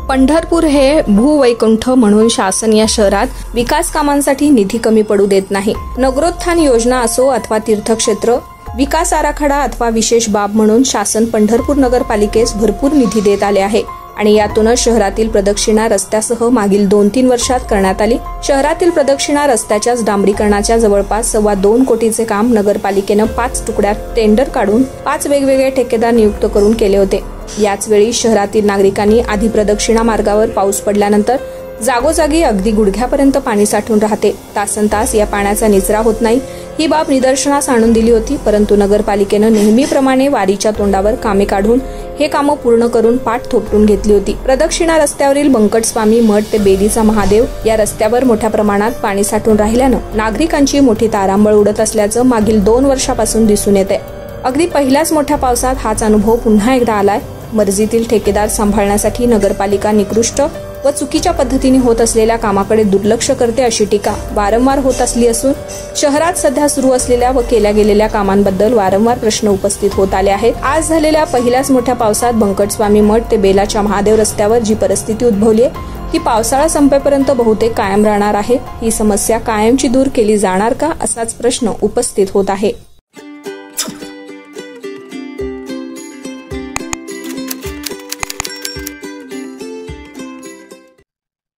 पंढरपूर हे भूवैकुंठ म्हणून शासन या शहरात विकास कामांसाठी निधी कमी पडू देत नाही। नगरोत्थान योजना असो अथवा तीर्थक्षेत्र, विकास आराखडा अथवा विशेष बाब म्हणून शासन पंढरपूर नगरपालिकेस भरपूर निधी देत आले आहे आणि यातूनच शहरातील प्रदक्षिणा रस्त्यासह मागील 2-3 वर्षात करण्यात आली। शहरातील प्रदक्षिणा रस्त्याच्याच डांबरीकरणाच्या जवळपास 2.25 कोटीचे काम नगरपालिकेनं 5 तुकड्यात टेंडर काढून 5 वेगवेगळे ठेकेदार नियुक्त करून केले होते। याच वेळी शहरातील नागरिकांनी आधी प्रदक्षिणा मार्गावर पाऊस पडल्यानंतर जागोजागी अगदी गुडघ्यापर्यंत पाणी साठून राहते, तासनतास या पाण्याचा निचरा होत नाही, ही बाब निदर्शनास आणून दिली होती। परंतु नगरपालिकेनं नेहमीप्रमाणे वारीच्या तोंडावर कामे काढून हे कामं पूर्ण करून पाठ थोपटून घेतली होती। प्रदक्षिणा रस्त्यावरील बंकटस्वामी मठ ते बेलीचा महादेव या रस्त्यावर मोठ्या प्रमाणात पाणी साठून राहिल्यानं नागरिकांची मोठी तारांबळ उडत असल्याचं मागील 2 वर्षापासून दिसून येते। अगदी पहिल्याच मोठ्या पावसात हाच अनुभव पुन्हा एकदा आलाय। मर्जीतील ठेकेदार सांभाळण्यासाठी नगरपालिका निकृष्ट व चुकीच्या पद्धतीने होत असलेल्या कामाकडे दुर्लक्ष करते अशी टीका वारंवार होत असली असून शहरात सध्या सुरू असलेल्या व केल्या गेलेल्या कामांबद्दल वारंवार प्रश्न उपस्थित होत आले आहेत। आज झालेल्या पहिल्याच मोठ्या पावसात बंकटस्वामी मठ ते बेलाच्या महादेव रस्त्यावर जी परिस्थिती उद्भवली आहे ती पावसाळा संपेपर्यंत बहुतेक कायम राहणार आहे। ही समस्या कायमची दूर केली जाणार का असाच प्रश्न उपस्थित होत आहे।